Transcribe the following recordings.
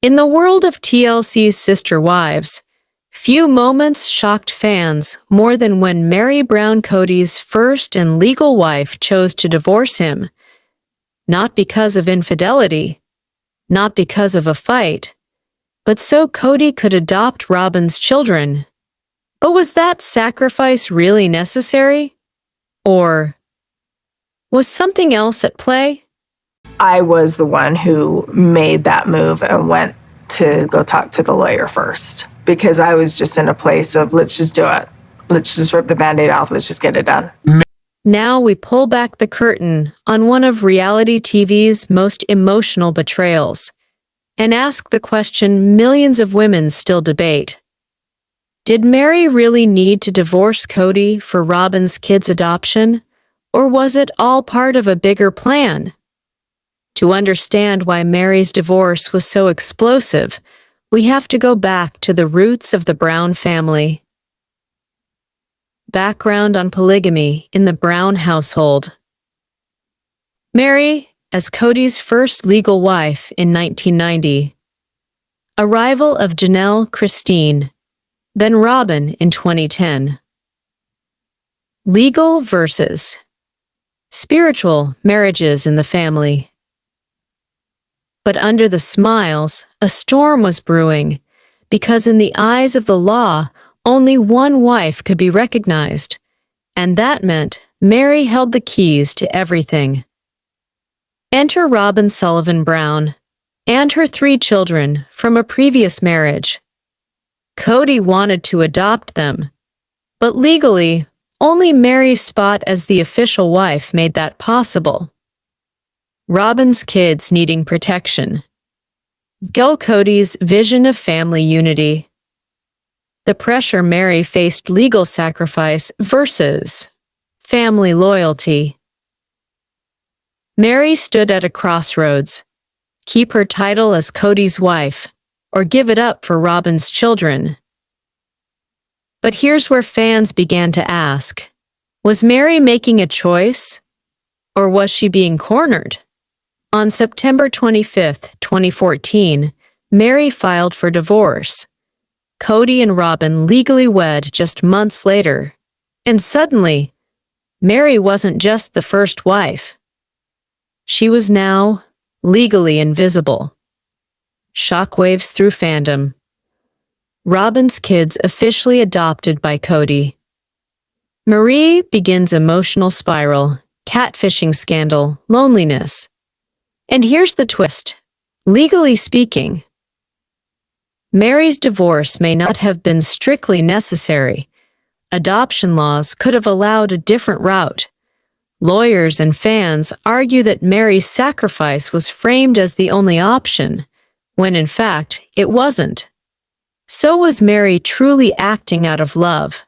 In the world of TLC's Sister Wives, few moments shocked fans more than when Meri Brown, Kody's first and legal wife, chose to divorce him. Not because of infidelity, not because of a fight, but so Kody could adopt Robyn's children. But was that sacrifice really necessary? Or was something else at play? I was the one who made that move and went to go talk to the lawyer first, because I was just in a place of, let's just do it. Let's just rip the Band-Aid off. Let's just get it done. Now we pull back the curtain on one of reality TV's most emotional betrayals and ask the question millions of women still debate. Did Meri really need to divorce Kody for Robyn's kids' adoption, or was it all part of a bigger plan? To understand why Meri's divorce was so explosive, we have to go back to the roots of the Brown family. Background on polygamy in the Brown household. Meri, as Kody's first legal wife in 1990. Arrival of Janelle Christine, then Robyn in 2010. Legal versus spiritual marriages in the family. But under the smiles, a storm was brewing, because in the eyes of the law, only one wife could be recognized, and that meant Meri held the keys to everything. Enter Robyn Sullivan Brown and her 3 children from a previous marriage. Kody wanted to adopt them, but legally, only Meri's spot as the official wife made that possible. Robyn's kids needing protection. Go Kody's vision of family unity. The pressure Meri faced legal sacrifice versus family loyalty. Meri stood at a crossroads. Keep her title as Kody's wife, or give it up for Robyn's children. But here's where fans began to ask, was Meri making a choice, or was she being cornered? On September 25, 2014, Meri filed for divorce. Kody and Robyn legally wed just months later, and suddenly, Meri wasn't just the first wife. She was now legally invisible. Shockwaves through fandom. Robyn's kids officially adopted by Kody. Meri begins emotional spiral, catfishing scandal, loneliness. And here's the twist. Legally speaking, Meri's divorce may not have been strictly necessary. Adoption laws could have allowed a different route. Lawyers and fans argue that Meri's sacrifice was framed as the only option, when in fact it wasn't. So was Meri truly acting out of love,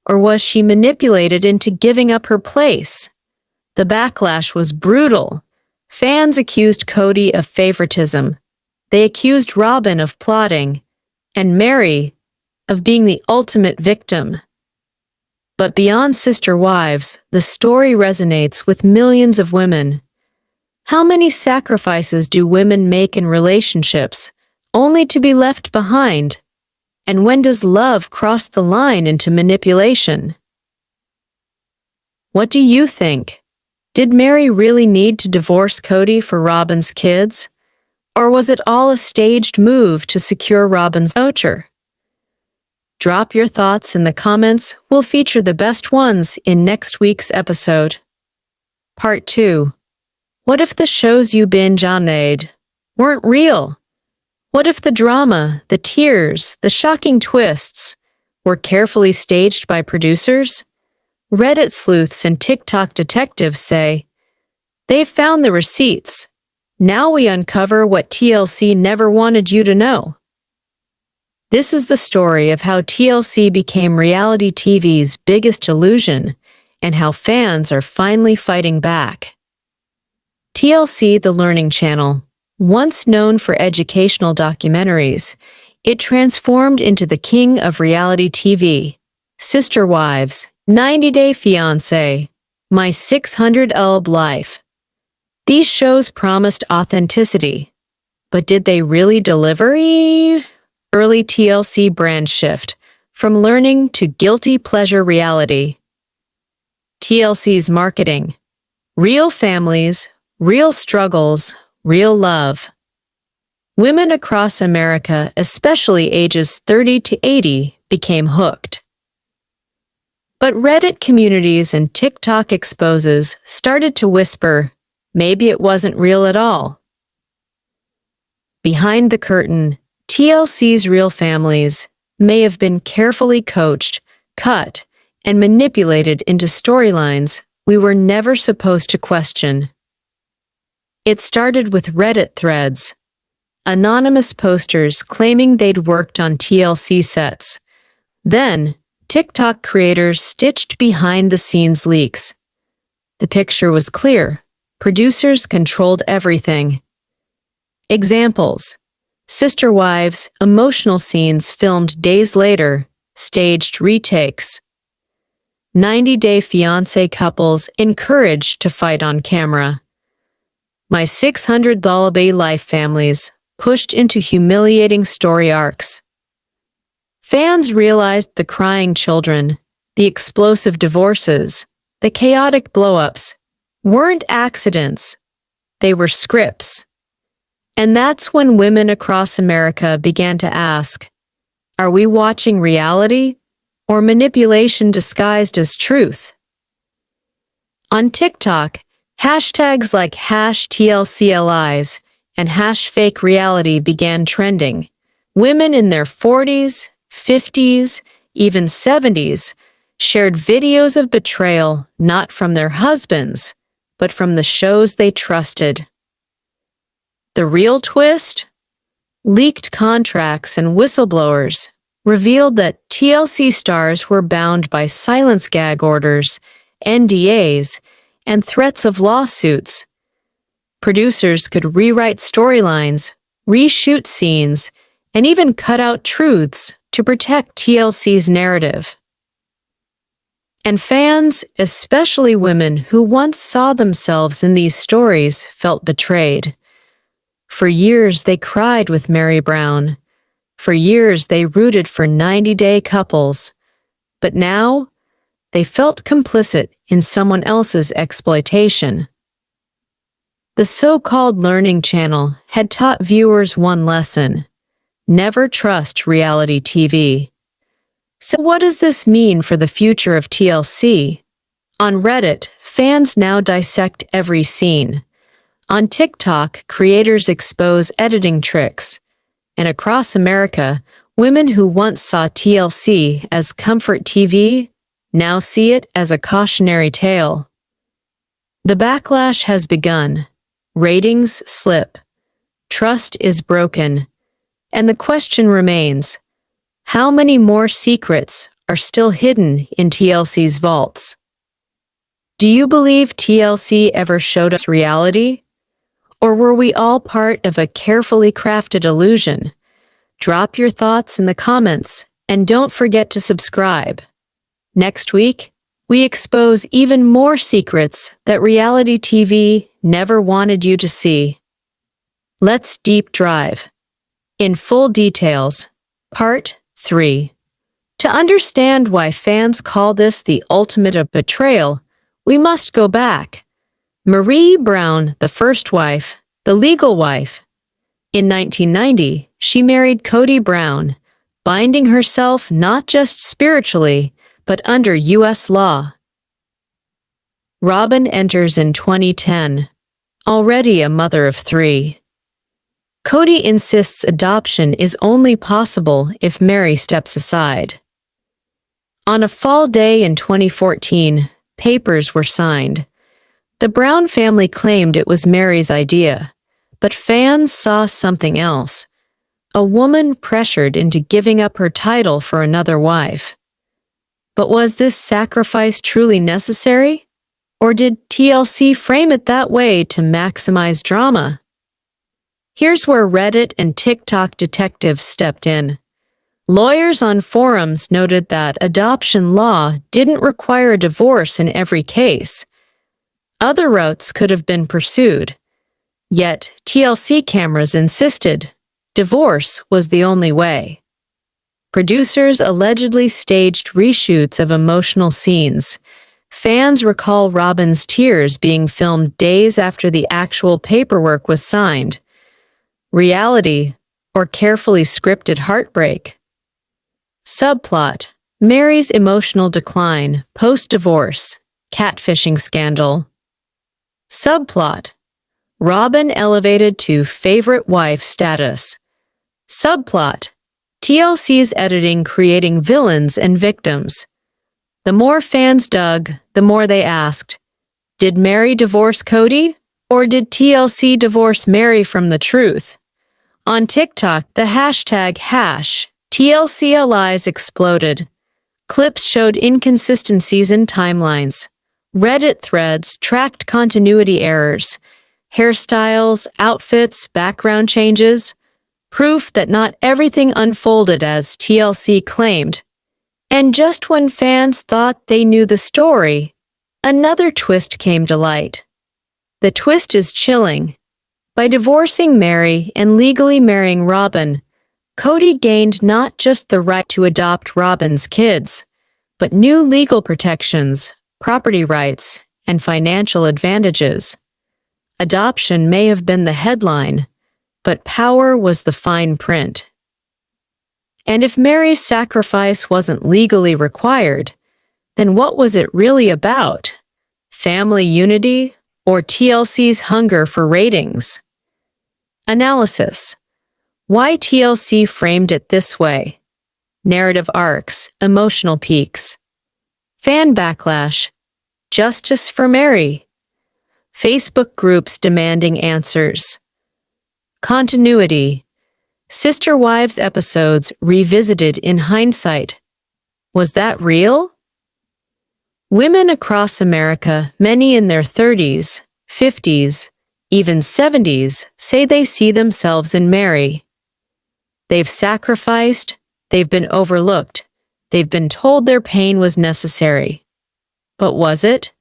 or was she manipulated into giving up her place? The backlash was brutal. Fans accused Kody of favoritism. They accused Robyn of plotting, and Meri of being the ultimate victim. But beyond sister wives, the story resonates with millions of women. How many sacrifices do women make in relationships, only to be left behind? And when does love cross the line into manipulation? What do you think? Did Meri really need to divorce Kody for Robyn's kids? Or was it all a staged move to secure Robyn's future? Drop your thoughts in the comments. We'll feature the best ones in next week's episode. Part 2. What if the shows you binge on weren't real? What if the drama, the tears, the shocking twists were carefully staged by producers? Reddit sleuths and TikTok detectives say, they've found the receipts. Now we uncover what TLC never wanted you to know. This is the story of how TLC became reality TV's biggest illusion and how fans are finally fighting back. TLC, the Learning Channel, once known for educational documentaries, it transformed into the king of reality TV. Sister Wives, 90 Day Fiancé, My 600 Life. These shows promised authenticity. But did they really deliver? Early TLC brand shift from learning to guilty pleasure reality. TLC's marketing. Real families, real struggles, real love. Women across America, especially ages 30 to 80, became hooked. But Reddit communities and TikTok exposes started to whisper, maybe it wasn't real at all. Behind the curtain, TLC's real families may have been carefully coached, cut, and manipulated into storylines we were never supposed to question. It started with Reddit threads, anonymous posters claiming they'd worked on TLC sets. Then, TikTok creators stitched behind-the-scenes leaks. The picture was clear. Producers controlled everything. Examples: sister wives' emotional scenes filmed days later, staged retakes. 90-day fiancé couples encouraged to fight on camera. My $600 life families pushed into humiliating story arcs. Fans realized the crying children, the explosive divorces, the chaotic blow-ups weren't accidents. They were scripts. And that's when women across America began to ask, are we watching reality or manipulation disguised as truth? On TikTok, hashtags like #TLCLIs and #FakeReality began trending. Women in their 40s, 50s, even 70s shared videos of betrayal not from their husbands, but from the shows they trusted. The real twist? Leaked contracts and whistleblowers revealed that TLC stars were bound by silence gag orders, NDAs, and threats of lawsuits. Producers could rewrite storylines, reshoot scenes, and even cut out truths to protect TLC's narrative. And fans, especially women who once saw themselves in these stories, felt betrayed. For years, they cried with Meri Brown. For years, they rooted for 90-day couples. But now, they felt complicit in someone else's exploitation. The so-called Learning Channel had taught viewers one lesson: never trust reality TV. So what does this mean for the future of TLC? On Reddit, fans now dissect every scene. On TikTok, creators expose editing tricks. And across America, women who once saw TLC as comfort TV now see it as a cautionary tale. The backlash has begun. Ratings slip. Trust is broken. And the question remains, how many more secrets are still hidden in TLC's vaults? Do you believe TLC ever showed us reality? Or were we all part of a carefully crafted illusion? Drop your thoughts in the comments, and don't forget to subscribe. Next week, we expose even more secrets that reality TV never wanted you to see. Let's deep dive. In full details, Part 3. To understand why fans call this the ultimate of betrayal, we must go back. Meri Brown, the first wife, the legal wife. In 1990, she married Kody Brown, binding herself not just spiritually, but under U.S. law. Robyn enters in 2010, already a mother of 3. Kody insists adoption is only possible if Meri steps aside. On a fall day in 2014, papers were signed. The Brown family claimed it was Meri's idea, but fans saw something else. A woman pressured into giving up her title for another wife. But was this sacrifice truly necessary? Or did TLC frame it that way to maximize drama? Here's where Reddit and TikTok detectives stepped in. Lawyers on forums noted that adoption law didn't require a divorce in every case. Other routes could have been pursued. Yet TLC cameras insisted divorce was the only way. Producers allegedly staged reshoots of emotional scenes. Fans recall Robyn's tears being filmed days after the actual paperwork was signed. Reality or carefully scripted heartbreak? Subplot: Meri's emotional decline post-divorce, catfishing scandal. Subplot: Robyn elevated to favorite wife status. Subplot: TLC's editing creating villains and victims. The more fans dug, the more they asked, did Meri divorce Kody, or did TLC divorce Meri from the truth? On TikTok, the hashtag #TLC lies exploded. Clips showed inconsistencies in timelines. Reddit threads tracked continuity errors, hairstyles, outfits, background changes, proof that not everything unfolded as TLC claimed. And just when fans thought they knew the story, another twist came to light. The twist is chilling. By divorcing Meri and legally marrying Robyn, Kody gained not just the right to adopt Robyn's kids, but new legal protections, property rights, and financial advantages. Adoption may have been the headline, but power was the fine print. And if Meri's sacrifice wasn't legally required, then what was it really about? Family unity or TLC's hunger for ratings? Analysis: why TLC framed it this way? Narrative arcs, emotional peaks. Fan backlash, justice for Meri. Facebook groups demanding answers. Continuity, Sister Wives episodes revisited in hindsight. Was that real? Women across America, many in their 30s, 50s, even 70s, say they see themselves in Meri. They've sacrificed, they've been overlooked, they've been told their pain was necessary. But was it?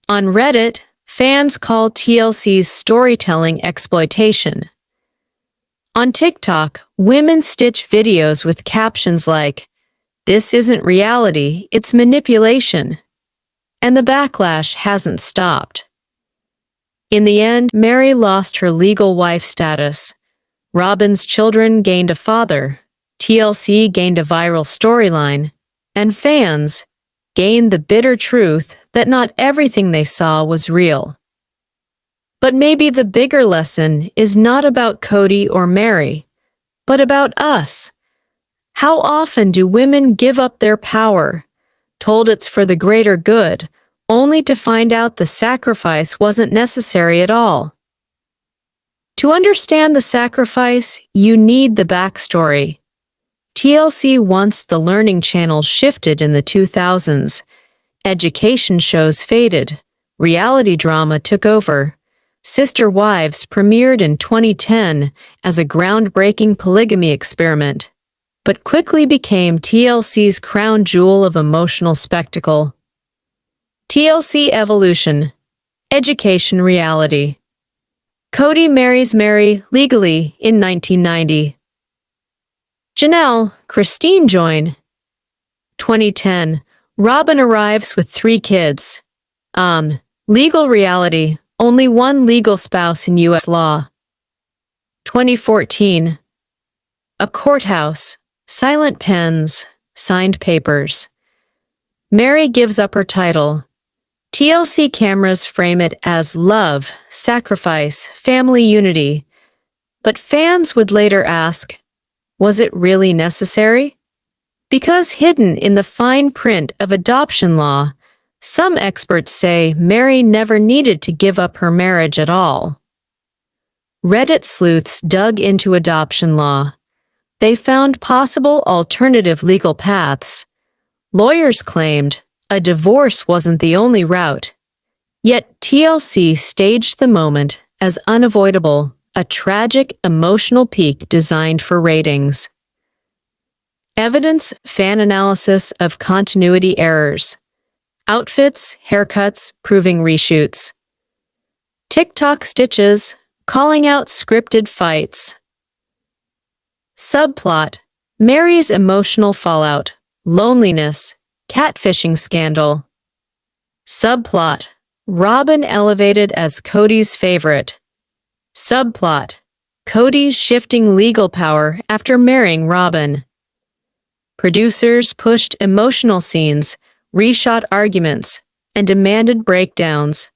On Reddit, fans call TLC's storytelling exploitation. On TikTok, women stitch videos with captions like, "This isn't reality, it's manipulation." And the backlash hasn't stopped. In the end, Meri lost her legal wife status. Robyn's children gained a father, TLC gained a viral storyline, and fans gained the bitter truth that not everything they saw was real. But maybe the bigger lesson is not about Kody or Meri, but about us. How often do women give up their power, told it's for the greater good, only to find out the sacrifice wasn't necessary at all? To understand the sacrifice, you need the backstory. TLC once the learning channel shifted in the 2000s. Education shows faded. Reality drama took over. Sister Wives premiered in 2010 as a groundbreaking polygamy experiment, but quickly became TLC's crown jewel of emotional spectacle. TLC evolution, education reality. Kody marries Meri legally in 1990. Janelle, Christine join. 2010, Robyn arrives with 3 kids. Legal reality, only one legal spouse in U.S. law. 2014, a courthouse, silent pens, signed papers. Meri gives up her title. TLC cameras frame it as love, sacrifice, family unity. But fans would later ask, was it really necessary? Because hidden in the fine print of adoption law, some experts say Meri never needed to give up her marriage at all. Reddit sleuths dug into adoption law. They found possible alternative legal paths. Lawyers claimed a divorce wasn't the only route. Yet TLC staged the moment as unavoidable, a tragic emotional peak designed for ratings. Evidence, fan analysis of continuity errors. Outfits, haircuts, proving reshoots. TikTok stitches, calling out scripted fights. Subplot: Meri's emotional fallout, loneliness, catfishing scandal. Subplot: Robyn elevated as Kody's favorite. Subplot: Kody shifting legal power after marrying Robyn. Producers pushed emotional scenes, reshot arguments, and demanded breakdowns.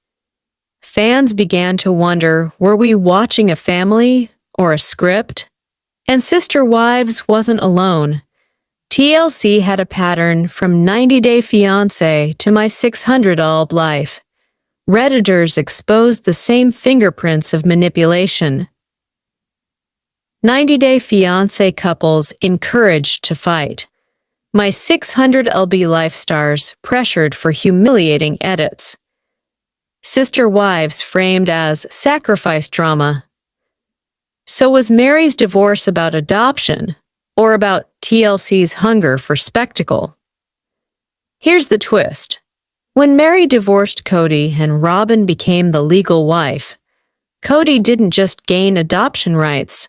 Fans began to wonder, were we watching a family or a script? And Sister Wives wasn't alone. TLC had a pattern from 90 Day Fiancé to My 600 Life. Redditors exposed the same fingerprints of manipulation. 90 Day Fiancé couples encouraged to fight. My 600 Life stars pressured for humiliating edits. Sister Wives framed as sacrifice drama. So was Meri's divorce about adoption, or about TLC's hunger for spectacle? Here's the twist. When Meri divorced Kody and Robyn became the legal wife, Kody didn't just gain adoption rights.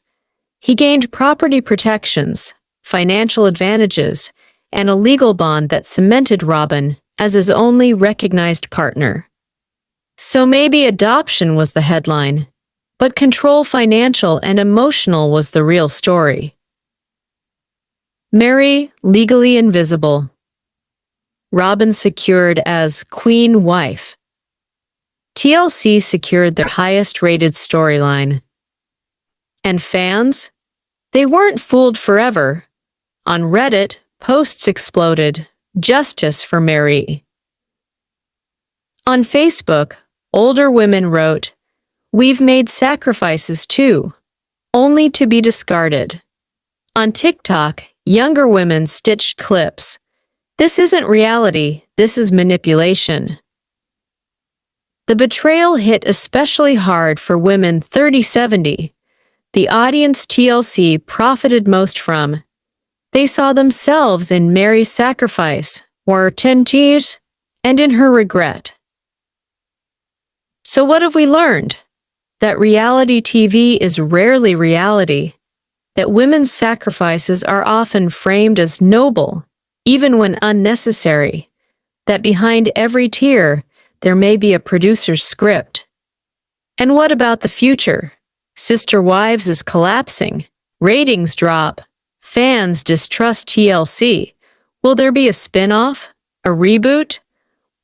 He gained property protections, financial advantages, and a legal bond that cemented Robyn as his only recognized partner. So maybe adoption was the headline, but control, financial and emotional, was the real story. Meri legally invisible. Robyn secured as Queen Wife. TLC secured their highest-rated storyline. And fans? They weren't fooled forever. On Reddit, posts exploded, "Justice for Meri." On Facebook, older women wrote, "We've made sacrifices too, only to be discarded." On TikTok, younger women stitched clips, "This isn't reality, this is manipulation." The betrayal hit especially hard for women 30-70, the audience TLC profited most from. They saw themselves in Meri's sacrifice, or tears, and in her regret. So what have we learned? That reality TV is rarely reality, that women's sacrifices are often framed as noble, even when unnecessary, that behind every tear there may be a producer's script. And what about the future? Sister Wives is collapsing, ratings drop, fans distrust TLC. Will there be a spin-off, a reboot,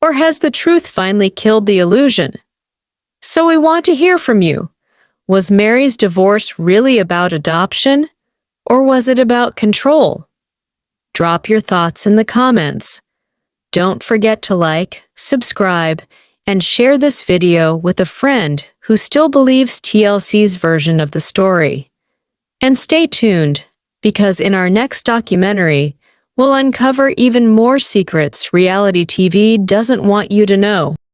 or has the truth finally killed the illusion? So we want to hear from you. Was Meri's divorce really about adoption, or was it about control? Drop your thoughts in the comments. Don't forget to like, subscribe, and share this video with a friend who still believes TLC's version of the story. And stay tuned, because in our next documentary, we'll uncover even more secrets reality TV doesn't want you to know.